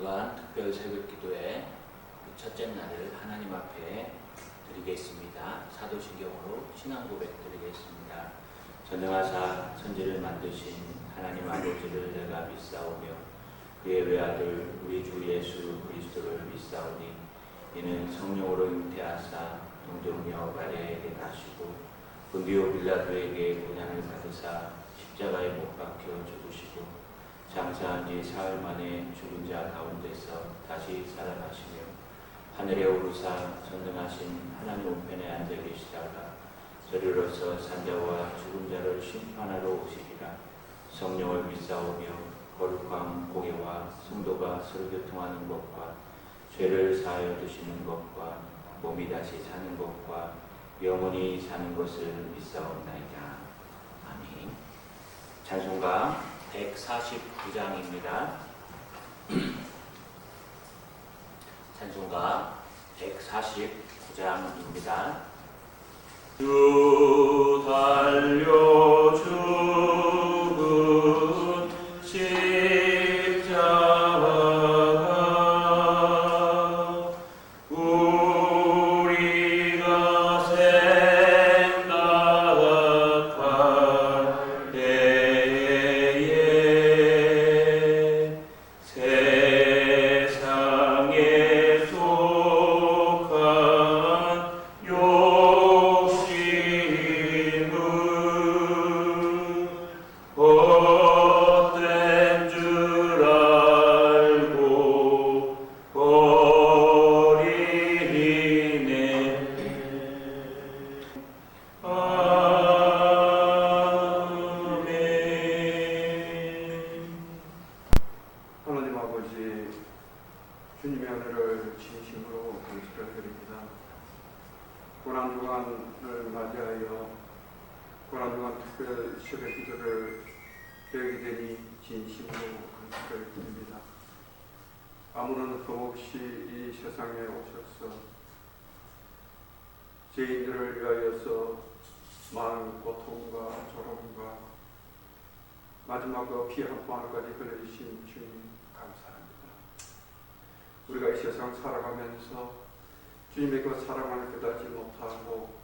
주간 특별 새벽기도의 첫째 날을 하나님 앞에 드리겠습니다. 사도신경으로 신앙 고백 드리겠습니다. 전능하사 천지를 만드신 하나님 아버지를 내가 믿사오며 그의 외아들 우리 주 예수 그리스도를 믿사오니 이는 성령으로 잉태하사 동정녀 마리아에게 나시고 본디오 빌라도에게 고난을 받으사 십자가에 못 박혀 죽으시고 장사한 지 사흘 만에 죽은 자 가운데서 다시 살아나시며 하늘에 오르사 전능하신 하나님 우편에 앉아 계시다가 저리로서 산자와 죽은 자를 심판하러 오시리라. 성령을 믿사오며 거룩한 공예와 성도가 서로 교통하는 것과 죄를 사하여 주시는 것과 몸이 다시 사는 것과 영원히 사는 것을 믿사옵나이다. 아멘. 찬송가 149장입니다. 찬송가 149장입니다. 주 달려 죽은 십자가 우리가 생각할 때에 세상에 속한 욕심은 헛된 줄 알고 버리네. 아멘. 하나님 아버지, 주님의 은혜를 진심으로 감사를 드립니다. 고난주간을 맞이하여 고난주간 특별 새벽 기도를 배우게 되니 진심으로 감사를 드립니다. 아무런 흠 없이 이 세상에 오셔서 죄인들을 위하여서 많은 고통과 조롱과 마지막으로 피 한 방울까지 흘려주신 주님 감사합니다. 우리가 이 세상 살아가면서 주님의 그 사랑을 깨닫지 못하고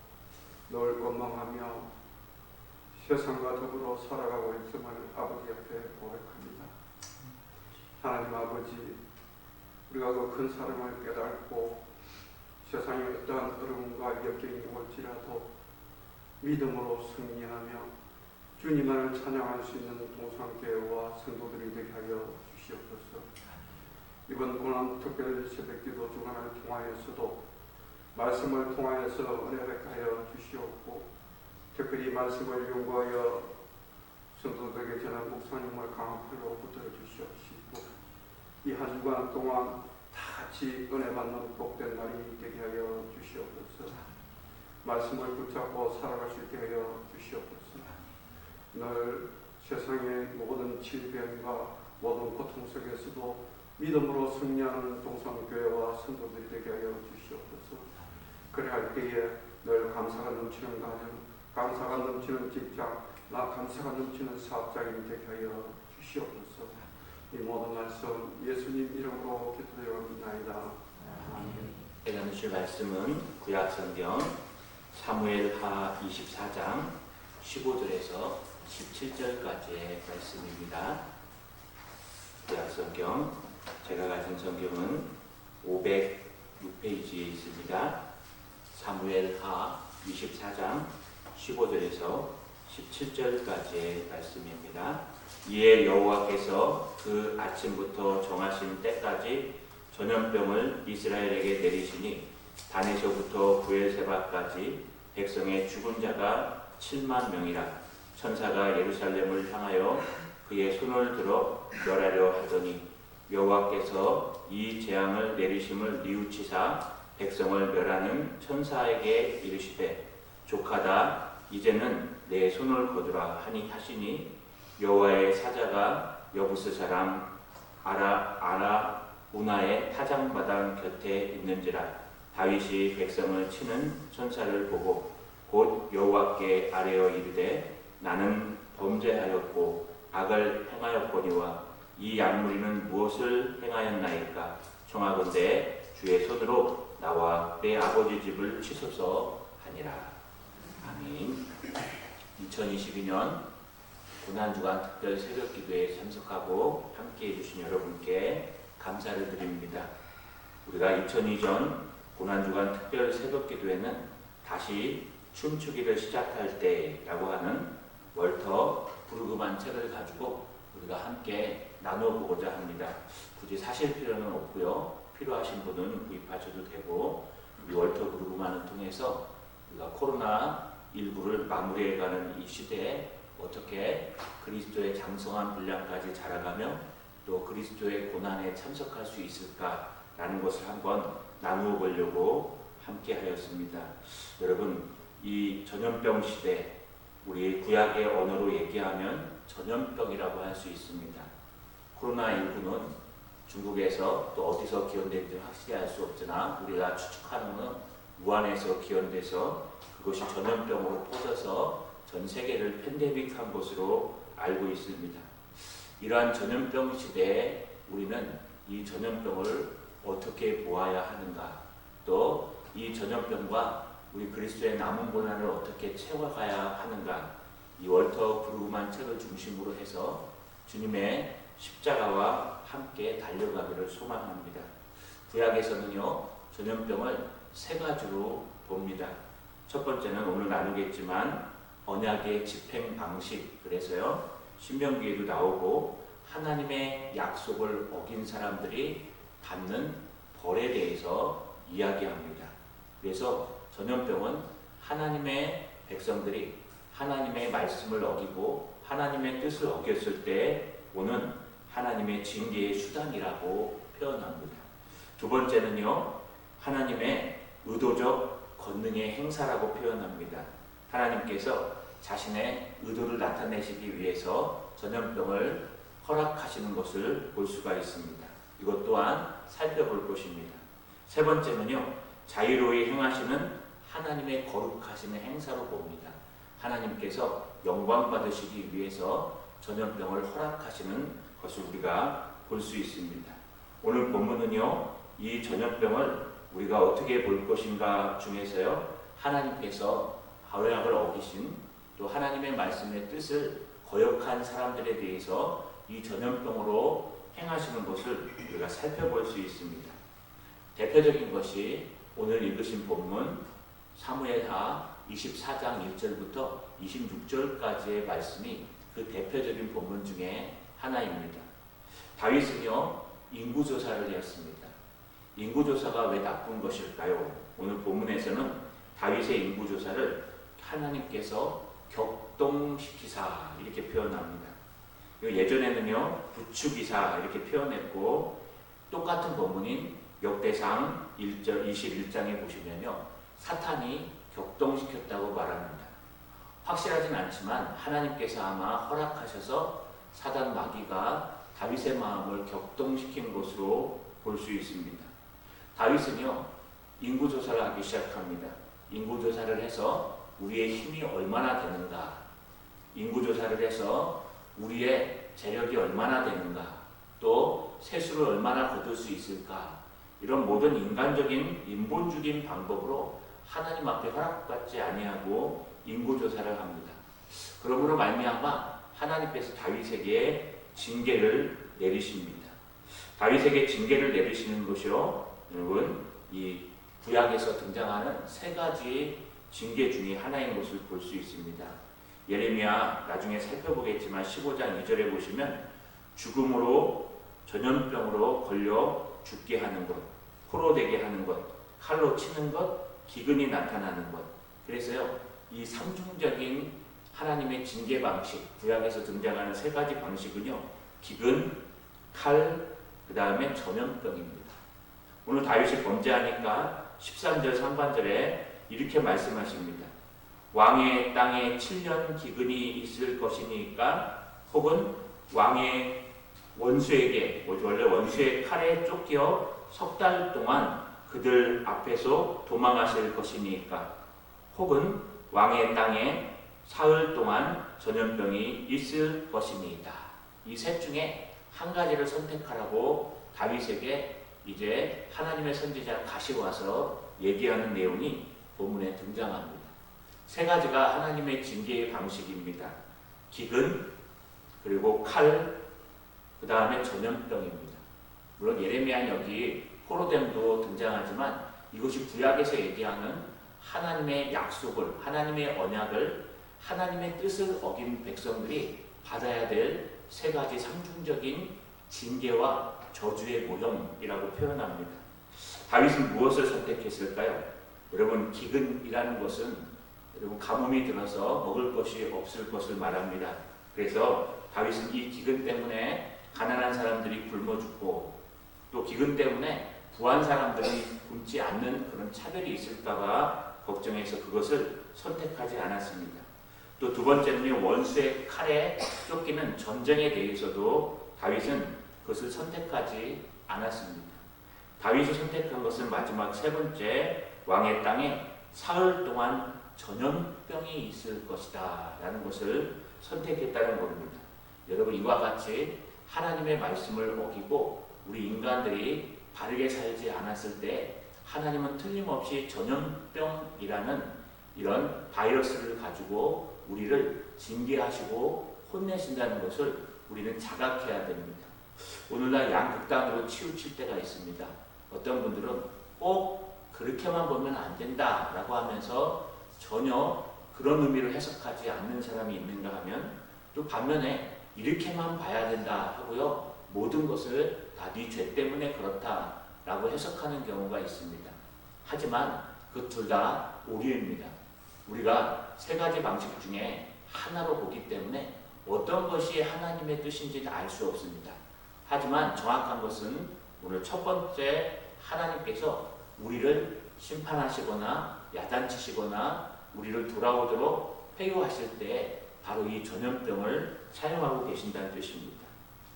늘 원망하며 세상과 더불어 살아가고 있음을 아버지 앞에 고백합니다. 하나님 아버지, 우리가 그 큰 사랑을 깨닫고 세상에 어떠한 어려움과 역경이 올지라도 믿음으로 승리하며 주님만을 찬양할 수 있는 동성교회와 성도들이 되게 하여 주시옵소서. 이번 고난 특별 새벽기도 주간을 통하여서도 말씀을 통하여서 은혜를 하여 주시옵고 특별히 말씀을 연구하여 성도들에게 전한 목사님을 강한 팔로 붙들어 주시옵시고 이 한 주간 동안 다 같이 은혜 받는 복된 날이 되게 하여 주시옵소서. 말씀을 붙잡고 살아갈 수 있게 하여 주시옵소서. 늘 세상의 모든 질병과 모든 고통 속에서도 믿음으로 승리하는 동성교회와 성도들이 되게 하여 주시옵소서. 그래할 때에 늘 감사가 넘치는 가정, 감사가 넘치는 직장, 감사가 넘치는 사업장이 되게 하여 주시옵소서. 이 모든 말씀 예수님 이름으로 기도드리옵나이다. 제가 나누실 말씀은 구약성경 사무엘하 24장 15절에서 17절까지의 말씀입니다. 구약성경 제가 가진 성경은 506페이지에 있습니다. 사무엘하 24장 15절에서 17절까지의 말씀입니다. 이에 여호와께서 그 아침부터 정하신 때까지 전염병을 이스라엘에게 내리시니 단에서부터 부엘세바까지 백성의 죽은 자가 7만 명이라. 천사가 예루살렘을 향하여 그의 손을 들어 멸하려 하더니 여호와께서 이 재앙을 내리심을 뉘우치사 백성을 멸하는 천사에게 이르시되 족하다 이제는 내 손을 거두라 하니 하시니 여호와의 사자가 여부스 사람 아라우나의 타작마당 곁에 있는지라. 다윗이 백성을 치는 천사를 보고 곧 여호와께 아뢰어 이르되 나는 범죄하였고 악을 행하였거니와 이 양무리는 무엇을 행하였나이까? 청하건대 주의 손으로 나와 내 아버지 집을 치소서 하니라. 아멘. 2022년 고난주간 특별 새벽기도에 참석하고 함께해 주신 여러분께 감사를 드립니다. 우리가 2002년 고난주간 특별 새벽기도에는 다시 춤추기를 시작할 때라고 하는 월터 브루그만 책을 가지고 우리가 함께 나누어 보고자 합니다. 굳이 사실 필요는 없고요. 필요하신 분은 구입하셔도 되고, 우리 월터 브루그만을 통해서 우리가 코로나19를 마무리해가는 이 시대에 어떻게 그리스도의 장성한 분량까지 자라가며 또 그리스도의 고난에 참석할 수 있을까라는 것을 한번 나누어 보려고 함께 하였습니다. 여러분, 이 전염병 시대, 우리 구약의 언어로 얘기하면 전염병이라고 할 수 있습니다. 코로나19는 중국에서 또 어디서 기원된지 확실히 알 수 없으나 우리가 추측하는 건 우한에서 기원돼서 그것이 전염병으로 퍼져서 전 세계를 팬데믹한 것으로 알고 있습니다. 이러한 전염병 시대에 우리는 이 전염병을 어떻게 보아야 하는가, 또 이 전염병과 우리 그리스도의 남은 고난을 어떻게 채워가야 하는가, 이 월터 브루그만 책을 중심으로 해서 주님의 십자가와 함께 달려가기를 소망합니다. 구약에서는요, 전염병을 세 가지로 봅니다. 첫 번째는 오늘 나누겠지만 언약의 집행 방식, 그래서요 신명기에도 나오고 하나님의 약속을 어긴 사람들이 받는 벌에 대해서 이야기합니다. 그래서 전염병은 하나님의 백성들이 하나님의 말씀을 어기고 하나님의 뜻을 어겼을 때 오는 하나님의 징계의 수단이라고 표현합니다. 두 번째는요, 하나님의 의도적 권능의 행사라고 표현합니다. 하나님께서 자신의 의도를 나타내시기 위해서 전염병을 허락하시는 것을 볼 수가 있습니다. 이것 또한 살펴볼 것입니다. 세 번째는요, 자유로이 행하시는 하나님의 거룩하시는 행사로 봅니다. 하나님께서 영광 받으시기 위해서 전염병을 허락하시는 것을 우리가 볼 수 있습니다. 오늘 본문은요, 이 전염병을 우리가 어떻게 볼 것인가 중에서요, 하나님께서 언약을 어기신 또 하나님의 말씀의 뜻을 거역한 사람들에 대해서 이 전염병으로 행하시는 것을 우리가 살펴볼 수 있습니다. 대표적인 것이 오늘 읽으신 본문 사무엘하 24장 1절부터 26절까지의 말씀이 그 대표적인 본문 중에 하나입니다. 다윗은요, 인구조사를 했습니다. 인구조사가 왜 나쁜 것일까요? 오늘 본문에서는 다윗의 인구조사를 하나님께서 격동시키사 이렇게 표현합니다. 예전에는요, 부추기사 이렇게 표현했고, 똑같은 본문인 역대상 21장에 보시면요, 사탄이 격동시켰다고 말합니다. 확실하진 않지만 하나님께서 아마 허락하셔서 사단 마귀가 다윗의 마음을 격동시킨 것으로 볼 수 있습니다. 다윗은요, 인구조사를 하기 시작합니다. 인구조사를 해서 우리의 힘이 얼마나 되는가, 인구조사를 해서 우리의 재력이 얼마나 되는가, 또 세수를 얼마나 거둘 수 있을까, 이런 모든 인간적인 인본주의적인 방법으로 하나님 앞에 허락받지 아니하고 인구조사를 합니다. 그러므로 말미암아 하나님께서 다윗에게 징계를 내리십니다. 다윗에게 징계를 내리시는 것이요, 여러분, 이 구약에서 등장하는 세 가지 징계 중에 하나인 것을 볼 수 있습니다. 예레미야 나중에 살펴보겠지만 15장 2절에 보시면 죽음으로 전염병으로 걸려 죽게 하는 것, 포로되게 하는 것, 칼로 치는 것, 기근이 나타나는 것. 그래서요, 이 상중적인 하나님의 징계 방식, 구약에서 등장하는 세 가지 방식은요, 기근, 칼, 그 다음에 전염병입니다. 오늘 다윗이 범죄하니까 13절 상반절에 이렇게 말씀하십니다. 왕의 땅에 7년 기근이 있을 것이니까, 혹은 왕의 원수에게, 원래 원수의 칼에 쫓겨 석 달 동안 그들 앞에서 도망하실 것이니까, 혹은 왕의 땅에 사흘 동안 전염병이 있을 것이니이다. 이 셋 중에 한 가지를 선택하라고 다윗에게 이제 하나님의 선지자 가시 와서 얘기하는 내용이 본문에 등장합니다. 세 가지가 하나님의 징계의 방식입니다. 기근, 그리고 칼, 그 다음에 전염병입니다. 물론 예레미야 여기 포로됨도 등장하지만 이것이 구약에서 얘기하는 하나님의 약속을, 하나님의 언약을, 하나님의 뜻을 어긴 백성들이 받아야 될 세 가지 상징적인 징계와 저주의 모형이라고 표현합니다. 다윗은 무엇을 선택했을까요? 여러분, 기근이라는 것은 여러분 가뭄이 들어서 먹을 것이 없을 것을 말합니다. 그래서 다윗은 이 기근 때문에 가난한 사람들이 굶어 죽고 또 기근 때문에 부한 사람들이 굶지 않는 그런 차별이 있을까봐 걱정해서 그것을 선택하지 않았습니다. 또 두 번째는 원수의 칼에 쫓기는 전쟁에 대해서도 다윗은 그것을 선택하지 않았습니다. 다윗이 선택한 것은 마지막 세 번째, 왕의 땅에 사흘 동안 전염병이 있을 것이다 라는 것을 선택했다는 겁니다. 여러분, 이와 같이 하나님의 말씀을 어기고 우리 인간들이 바르게 살지 않았을 때 하나님은 틀림없이 전염병이라는 이런 바이러스를 가지고 우리를 징계하시고 혼내신다는 것을 우리는 자각해야 됩니다. 오늘날 양극단으로 치우칠 때가 있습니다. 어떤 분들은 꼭 그렇게만 보면 안 된다라고 하면서 전혀 그런 의미를 해석하지 않는 사람이 있는가 하면, 또 반면에 이렇게만 봐야 된다 하고요, 모든 것을 다 네 죄 때문에 그렇다라고 해석하는 경우가 있습니다. 하지만 그 둘 다 오류입니다. 우리가 세 가지 방식 중에 하나로 보기 때문에 어떤 것이 하나님의 뜻인지 알 수 없습니다. 하지만 정확한 것은 오늘 첫 번째, 하나님께서 우리를 심판하시거나 야단치시거나 우리를 돌아오도록 회유하실 때 바로 이 전염병을 사용하고 계신다는 뜻입니다.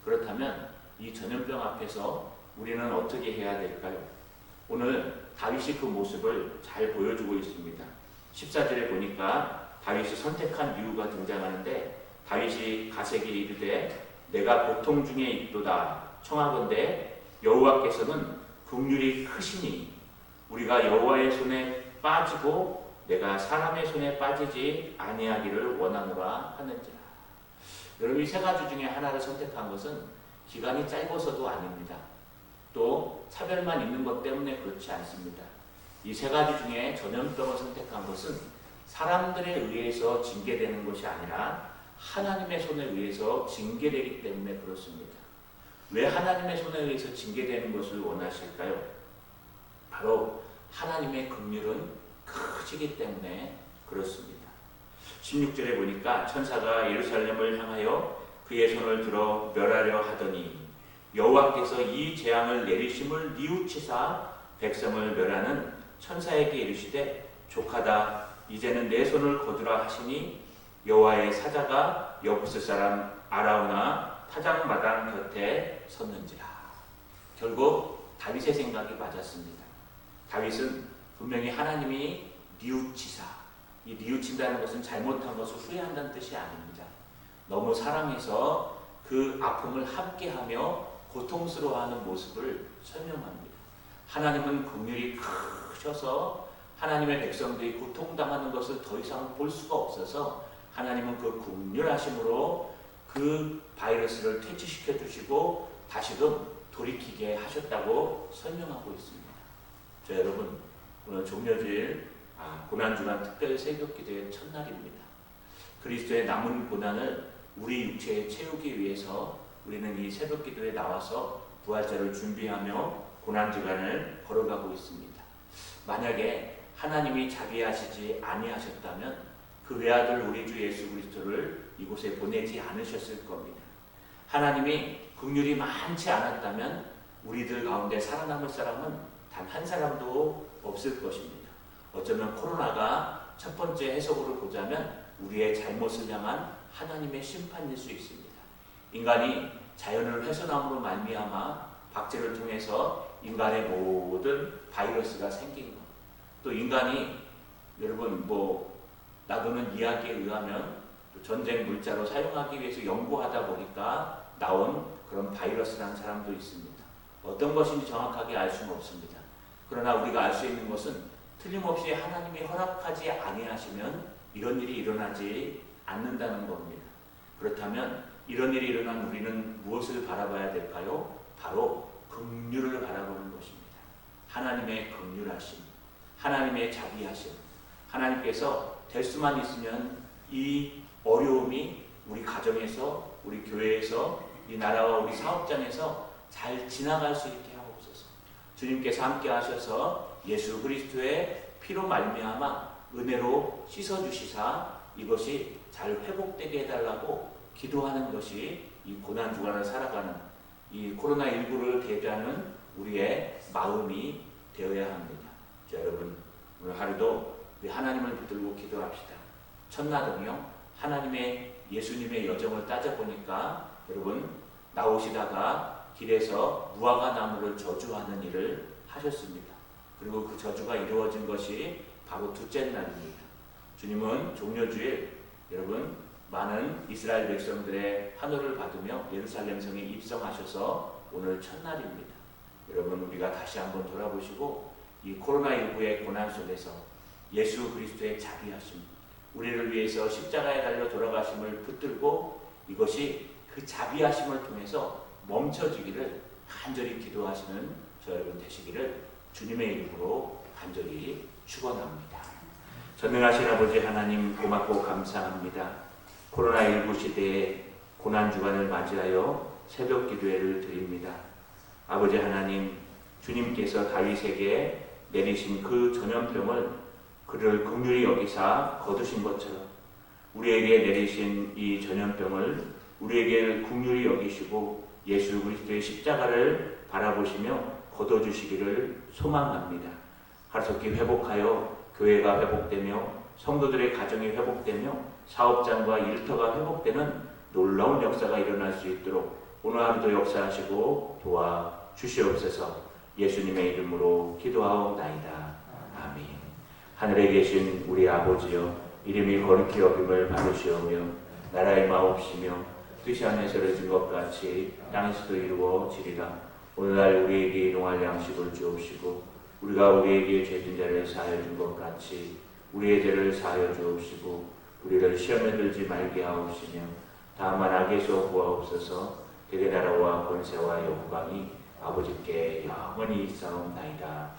그렇다면 이 전염병 앞에서 우리는 어떻게 해야 될까요? 오늘 다윗이 그 모습을 잘 보여주고 있습니다. 14절에 보니까 다윗이 선택한 이유가 등장하는데, 다윗이 가세게 이르되 내가 고통 중에 있도다 청하건대 여호와께서는 긍휼이 크시니 우리가 여호와의 손에 빠지고 내가 사람의 손에 빠지지 아니하기를 원하노라 하는지라. 여러분, 이 세 가지 중에 하나를 선택한 것은 기간이 짧아서도 아닙니다. 또 차별만 있는 것 때문에 그렇지 않습니다. 이 세 가지 중에 전염병을 선택한 것은 사람들에 의해서 징계되는 것이 아니라 하나님의 손에 의해서 징계되기 때문에 그렇습니다. 왜 하나님의 손에 의해서 징계되는 것을 원하실까요? 바로 하나님의 긍휼은 크시기 때문에 그렇습니다. 16절에 보니까 천사가 예루살렘을 향하여 그의 손을 들어 멸하려 하더니 여호와께서 이 재앙을 내리심을 뉘우치사 백성을 멸하는 천사에게 이르시되 족하다, 이제는 내 손을 거두라 하시니 여호와의 사자가 여부스 사람 아라우나 타작마당 곁에 섰는지라. 결국 다윗의 생각이 맞았습니다. 다윗은 분명히 하나님이 뉘우치사, 이 뉘우친다는 것은 잘못한 것을 후회한다는 뜻이 아닙니다. 너무 사랑해서 그 아픔을 함께하며 고통스러워하는 모습을 설명합니다. 하나님은 긍휼이 크셔서 하나님의 백성들이 고통당하는 것을 더 이상 볼 수가 없어서 하나님은 그 긍휼하심으로 그 바이러스를 퇴치시켜 주시고 다시금 돌이키게 하셨다고 설명하고 있습니다. 자, 여러분, 오늘 종려주일 고난주간 특별 새벽기도의 첫날입니다. 그리스도의 남은 고난을 우리 육체에 채우기 위해서 우리는 이 새벽기도에 나와서 부활절을 준비하며 고난주간을 걸어가고 있습니다. 만약에 하나님이 자비하시지 아니하셨다면 그 외아들 우리 주 예수 그리스도를 이곳에 보내지 않으셨을 겁니다. 하나님이 긍휼이 많지 않았다면 우리들 가운데 살아남을 사람은 단 한 사람도 없을 것입니다. 어쩌면 코로나가 첫 번째 해석으로 보자면 우리의 잘못을 향한 하나님의 심판일 수 있습니다. 인간이 자연을 훼손함으로 말미암아 박제를 통해서 인간의 모든 바이러스가 생긴 것, 또 인간이 여러분 나도는 이야기에 의하면 또 전쟁 물자로 사용하기 위해서 연구하다 보니까 나온 그런 바이러스라는 사람도 있습니다. 어떤 것인지 정확하게 알 수는 없습니다. 그러나 우리가 알 수 있는 것은 틀림없이 하나님이 허락하지 아니하시면 이런 일이 일어나지 않는다는 겁니다. 그렇다면 이런 일이 일어난 우리는 무엇을 바라봐야 될까요? 바로 긍휼을 바라보는 것입니다. 하나님의 긍휼하심, 하나님의 자비하심, 하나님께서 될 수만 있으면 이 어려움이 우리 가정에서, 우리 교회에서, 이 나라와 우리 사업장에서 잘 지나갈 수 있게 하옵소서. 주님께서 함께 하셔서 예수 그리스도의 피로 말미암아 은혜로 씻어주시사 이것이 잘 회복되게 해달라고 기도하는 것이 이 고난주간을 살아가는 이 코로나19를 대비하는 우리의 마음이 되어야 합니다. 자, 여러분 오늘 하루도 우리 하나님을 붙들고 기도합시다. 첫날은요, 하나님의 예수님의 여정을 따져보니까 여러분 나오시다가 길에서 무화과 나무를 저주하는 일을 하셨습니다. 그리고 그 저주가 이루어진 것이 바로 둘째 날입니다. 주님은 종려주일 여러분 많은 이스라엘 백성들의 환호를 받으며 예루살렘 성에 입성하셔서 오늘 첫날입니다. 여러분 우리가 다시 한번 돌아보시고 이 코로나19의 고난 속에서 예수 그리스도의 자비하심, 우리를 위해서 십자가에 달려 돌아가심을 붙들고 이것이 그 자비하심을 통해서 멈춰지기를 간절히 기도하시는 저 여러분 되시기를 주님의 이름으로 간절히 축원합니다. 전능하신 아버지 하나님 고맙고 감사합니다. 코로나19 시대에 고난주간을 맞이하여 새벽 기도회를 드립니다. 아버지 하나님, 주님께서 다윗에게 내리신 그 전염병을 그를 긍휼히 여기사 거두신 것처럼 우리에게 내리신 이 전염병을 우리에게 긍휼히 여기시고 예수 그리스도의 십자가를 바라보시며 거둬주시기를 소망합니다. 하루속히 회복하여 교회가 회복되며 성도들의 가정이 회복되며 사업장과 일터가 회복되는 놀라운 역사가 일어날 수 있도록 오늘 하루도 역사하시고 도와주시옵소서. 예수님의 이름으로 기도하옵나이다. 아멘. 하늘에 계신 우리 아버지여, 이름이 거룩히 여김을 받으시오며 나라의 마옵시며 뜻이 하늘에서 이루어진 것 같이 땅에서도 이루어지리라. 오늘날 우리에게 일용할 양식을 주옵시고 우리가 우리에게 죄진 자를 사하여 준 것 같이 우리의 죄를 사하여 주옵시고 우리를 시험에 들지 말게 하옵시며 다만 악에서 구하옵소서. 대대 나라와 권세와 영광이 아버지께 영원히 있사옵나이다.